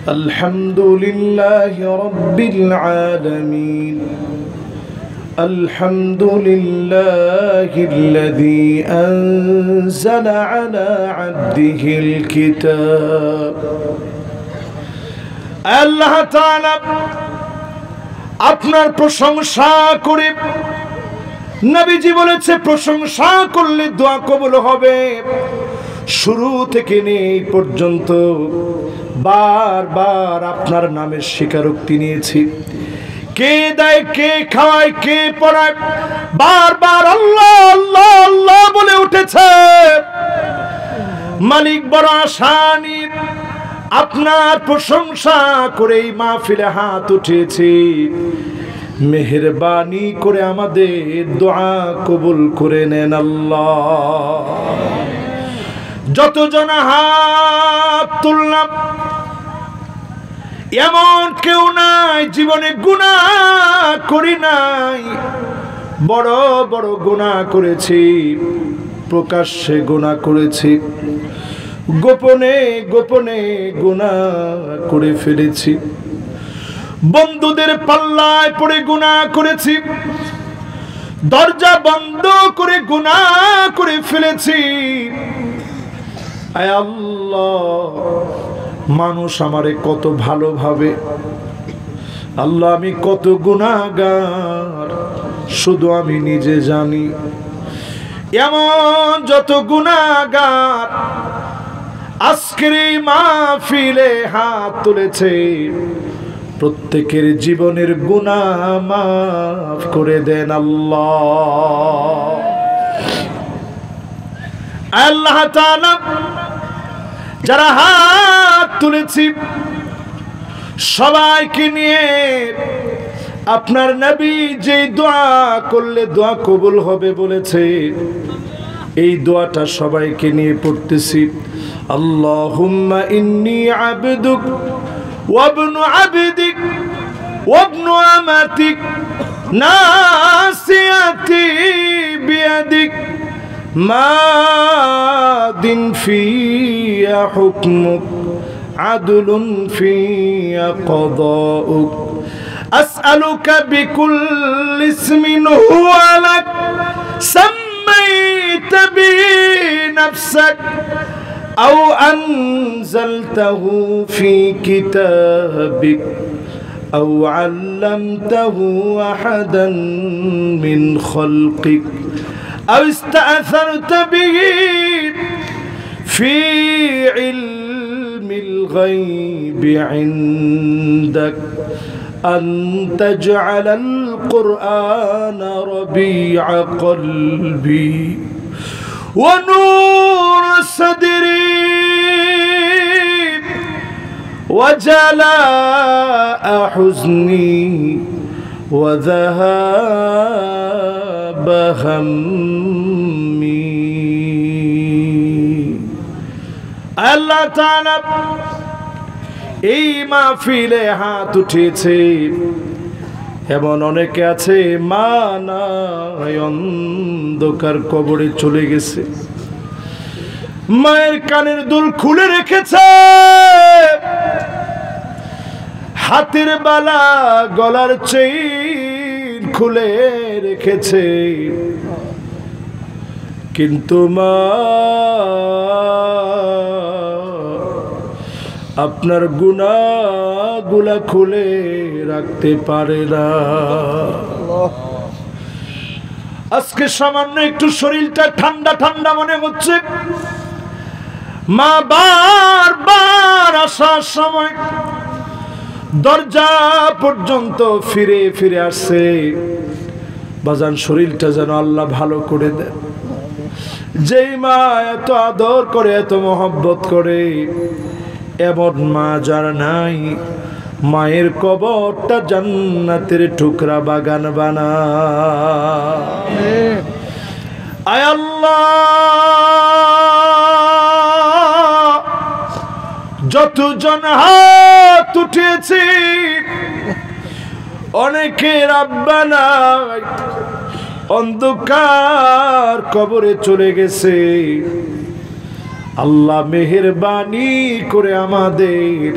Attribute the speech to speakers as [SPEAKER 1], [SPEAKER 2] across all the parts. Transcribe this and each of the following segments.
[SPEAKER 1] الحمد لله رب العالمين الحمد لله الذي أنزل على عبده الكتاب আল্লাহ তাআলা আপনার প্রশংসা করে নবীজি বলেছে প্রশংসা করলে দোয়া কবুল হবে। শুরু থেকে এই পর্যন্ত বারবার আপনার নামের স্বীকারোক্তি নিয়েছি। কে দেয়, কে খাওয়ায়, কে পড়ায়, বারবার আল্লাহ আল্লাহ আল্লাহ বলে উঠেছে। মালিক বড় আসানি আপনার প্রশংসা করে এই মাহফিলে হাত উঠেছি। মেহেরবানি করে আমাদের দোয়া কবুল করে নেন আল্লাহ। যতজন হাত তুললাম এমন কেউ নাই জীবনে গুনাহ করি নাই। বড় বড় গুনাহ করেছি, প্রকাশ্যে গুনাহ করেছি, গোপনে গোপনে গুনাহ করে ফেলেছি, বন্ধুদের পাল্লায় পড়ে গুনাহ করেছি, দরজা বন্ধ করে গুনাহ করে ফেলেছি। আয় আল্লাহ, মানুষ আমারে কত ভালোভাবে, আল্লাহ আমি কত গুনাহগার শুধু আমি নিজে জানি। এমন যত গুনাহগার আজকের এই মাহফিলে হাত তুলেছে, প্রত্যেকের জীবনের গুনাহ মাফ করে দেন আল্লাহ। আল্লাহ তাআলা যারা হাত তুলেছি সবাইকে নিয়ে আপনার নবী যে দোয়া করলে দোয়া কবুল হবে বলেছে, এই দোয়াটা সবাইকে নিয়ে পড়তেছি। আল্লাহুম্মা ইন্নী আবদুক ওয়া ইবনু আবদিক ওয়া ইবনু আমাতিক নাসিয়াতি বিয়াদিক মাদিন ফিয়া হুকমুক আদলুন ফিয়া কদাউক আসআলুকা বিকুল্লি ইসমিন হুয়া লাক সাম্মাইতা বিহি নাফসাক আও আনজালতাহু ফি কিতাবিক আও আল্লামতাহু আহাদান মিন খালকিক أو استأثرت به في علم الغيب عندك أن تجعل القرآن ربيع قلبي ونور صدري وجلاء حزني وذهاب همي। আল্লাহ তাআলা এই মাহফিলে হাত উঠেছে এমন অনেকে আছে মা নাই, অন্ধকার কবরে চলে গেছে, মায়ের কানের দুল খুলে রেখেছে, হাতের বালা গলার চেইন খুলে রেখেছে, কিন্তু মা আপনার গুনাহগুলা খুলে রাখতে পারে না। আজকে সামান্য একটু শরীরটা ঠান্ডা ঠান্ডা মনে হচ্ছে, মা বারবার আসার সময় দরজা পর্যন্ত ফিরে ফিরে আসছে। বাজান শরীরটা যেন আল্লাহ ভালো করে দেন। যেই মা এত আদর করে, এত মহব্বত করে, এমন মা যার নাই, মায়ের কবরটা জান্নাতের টুকরা বাগান বানা। আয় আল্লাহ, যতজন হাত উঠেছি অনেকের আব্বা নাই, অন্ধকার কবরে চলে গেছে। আল্লাহ মেহেরবানি করে আমাদের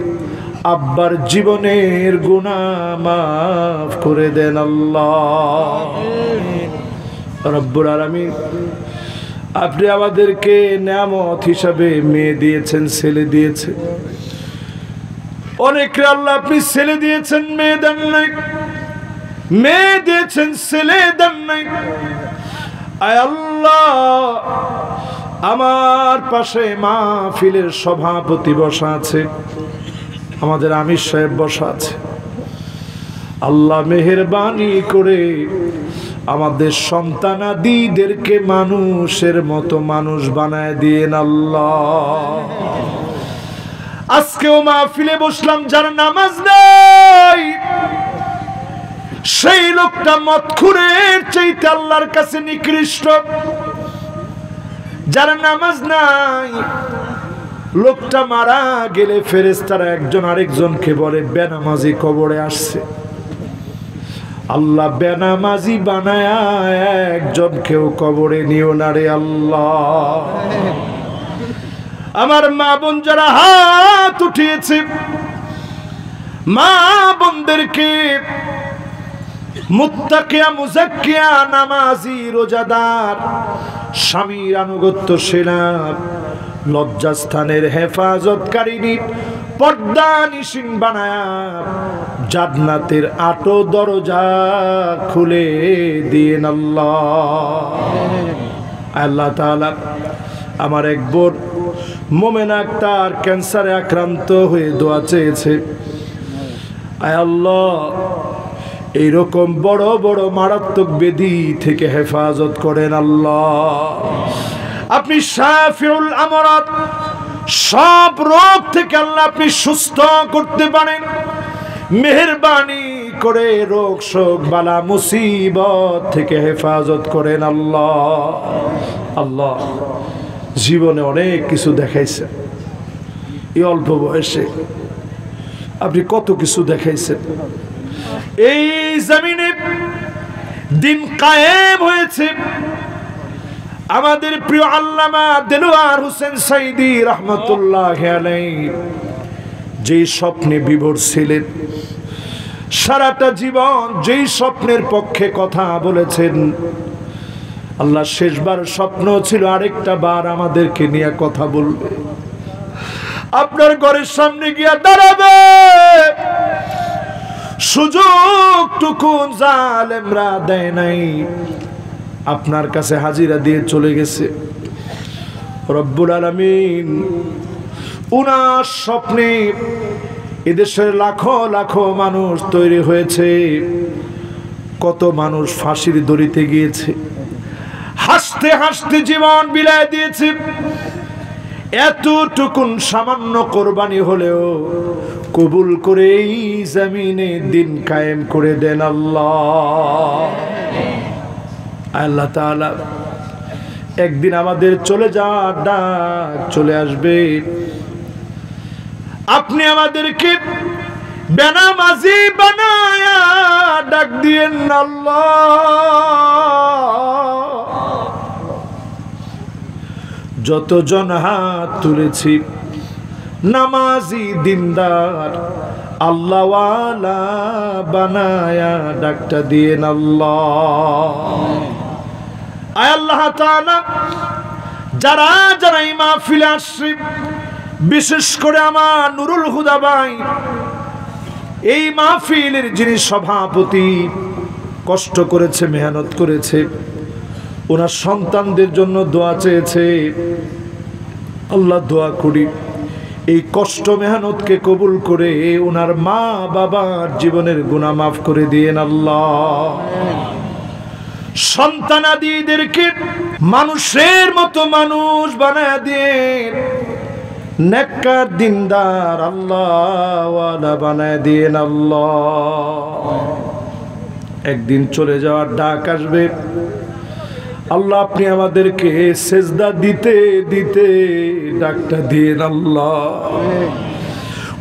[SPEAKER 1] আব্বার জীবনের গুনাহ মাফ করে দেন আল্লাহ রব্বুল আলামিন। আপনি আমাদেরকে নিয়ামত হিসাবে মেয়ে দিয়েছেন, ছেলে দিয়েছেন। অনেকে আল্লাহ আপনি ছেলে দিয়েছেন, মেয়ে দেন নাই, মেয়ে দিয়েছেন, ছেলে দেন নাই। আয় আল্লাহ, আমার পাশে মাহফিলের সভাপতি বসা আছে, আমাদের আমির সাহেব বসা আছে। আল্লাহ মেহেরবানি করে আমাদের সন্তানাদিদেরকে মানুষের মতো মানুষ বানায় দিয়েন আল্লাহ। আজকেও মাহফিলে বসলাম, যার নামাজ নাই সেই লোকটা মদখুরের চাইতে আল্লাহর কাছে নিকৃষ্ট। যার নামাজ নাই লোকটা মারা গেলে ফেরেশতারা একজন আরেকজনকে বলে বেনামাজি কবরে আসছে। আল্লাহ বেনামাজি বানায়া একজনকেও কবরে নিও না রে আল্লাহ। আমার মা বোন যারা হাত উঠিয়েছে, মা বোনদেরকে মুত্তাকিয়া, মুজাক্কিয়া, নামাজি, রোজাদার, স্বামীর আনুগত্যশীলা, লজ্জাস্থানের হেফাজতকারিনী, পর্দানিশীন বানায়া জান্নাতের আটো দরজা খুলে দিয়েন আল্লাহ। আল্লাহ তাআলা আমার এক বোন মোমেনা আক্তার ক্যান্সারে আক্রান্ত হয়ে দোয়া চেয়েছে। আয় আল্লাহ, এইরকম বড় বড় মারাত্মক ব্যাধি থেকে হেফাজত করেন আল্লাহ। আপনি শাফিউল আমরাত, সব রোগ থেকে আল্লাহ আপনি সুস্থ করতে পারেন। মেহেরবানি করে রোগ শোক বালা মুসিবত থেকে হেফাজত করেন আল্লাহ। আল্লাহ জীবনে অনেক কিছু দেখাইছেন, এই অল্প বয়সে আপনি কত কিছু দেখাইছেন। এই জমিনে দিন কায়েম হয়েছে। আমাদের প্রিয় আল্লামা দেলোয়ার হোসেন সাইদি রহমতুল্লাহ আলাইহি যেই স্বপ্নে বিভোর ছিলেন, সারাটা জীবন যেই স্বপ্নের পক্ষে কথা বলেছেন, আল্লাহ শেষবার স্বপ্ন ছিল আরেকটা বার আমাদেরকে নিয়ে কথা বলবে, আপনার ঘরের সামনে গিয়া দাঁড়াবে। সুযোগটুকু জালেমরা দেয় নাই, আপনার কাছে হাজিরা দিয়ে চলে গেছে। রব্বুল আলামিন উনার স্বপ্নে এদেশের লাখো লাখো মানুষ তৈরি হয়েছে। কত মানুষ ফাঁসির দড়িতে গিয়েছে, হাসতে হাসতে জীবন বিলায় দিয়েছে। এতটুকুন সামান্য কোরবানি হলেও কবুল করে এই জমিনে দিন কায়েম করে দেন আল্লাহ। আল্লাহ তাআলা একদিন আমাদের চলে যাওয়ার ডাক চলে আসবে। আপনি আমাদেরকে বেনামাজি বানায়া ডাক দিয়েন আল্লাহ। যতজন হাত তুলেছি নামাজি দিনদার আল্লাহওয়ালা বানায়া ডাকটা দিয়েন আল্লাহ। আয় আল্লাহ তাআলা, যারা যারা এই মাহফিলে আসছে, বিশেষ করে আমার নুরুল হুদা ভাই, এই মাহফিলের যিনি সভাপতি, কষ্ট করেছে, মেহনত করেছে, ওনার সন্তানদের জন্য দোয়া চেয়েছে। আল্লাহ দোয়া করি এই কষ্ট মেহনতকে কবুল করে ওনার মা বাবার জীবনের গুনাহ মাফ করে দিয়েন আল্লাহ। সন্তানাদিদেরকে মানুষের মতো মানুষ বানায় দিয়েন, নেককার দিনদার আল্লাহওয়ালা বানায় দিয়েন আল্লাহ। একদিন চলে যাওয়ার ডাক আসবে। আল্লাহ আপনি আমাদেরকে সেজদা দিতে দিতে ডাকটা দিয়েন আল্লাহ।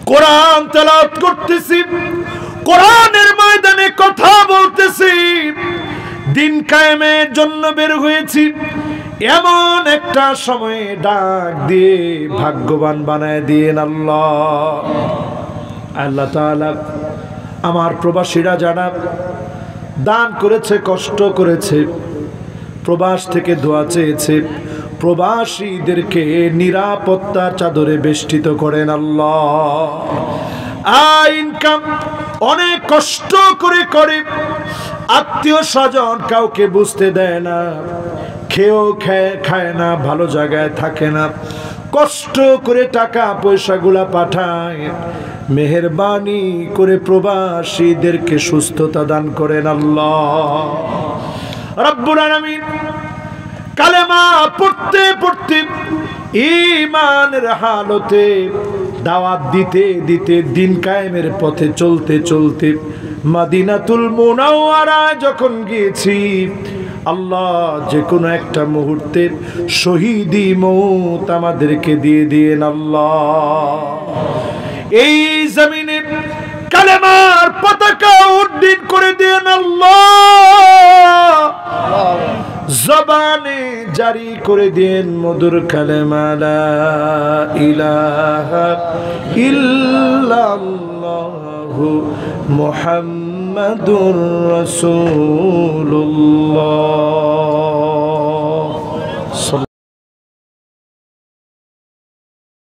[SPEAKER 1] কোরআন তেলাওয়াত করতেছি, কোরআনের ময়দানে কথা বলতেছি, দিন কায়েমের জন্য বের হয়েছি, এমন একটা সময়ে ডাক দিয়ে ভাগ্যবান বানায় দিয়েন আল্লাহ। আল্লাহ তাআলা আমার প্রবাসীরা যারা দান করেছে, কষ্ট করেছে, প্রবাস থেকে দোয়া চেয়েছে, প্রবাসীদেরকে নিরাপত্তার চাদরে বেষ্টিত করেন আল্লাহ। ইনকাম অনেক কষ্ট করে করে, আত্মীয় স্বজন কাউকে বুঝতে দেয় না, খেয়েও খায় না, ভালো জায়গায় থাকে না, কষ্ট করে টাকা পয়সাগুলা পাঠায়। মেহেরবানি করে প্রবাসীদেরকে সুস্থতা দান করেন আল্লাহ রাব্বুল আলামিন। কালেমা পড়তে পড়তে, ঈমানের হালতে দাওয়াত দিতে দিতে, দিন কায়েমের পথে চলতে চলতে মদিনাতুল মুনাওয়ারায় যখন গিয়েছি, আল্লাহ যে কোনো একটা মুহূর্তে শহীদি মওত আমাদেরকে দিয়ে দিয়েন আল্লাহ। এই জমিনে কালেমার পতাকা উড্ডীন করে দেন আল্লাহ। জবানে জারি করে দেন মধুর কালেমা লা ইলাহা ইল্লাল্লাহু মুহাম্মাদুর রাসূলুল্লাহ।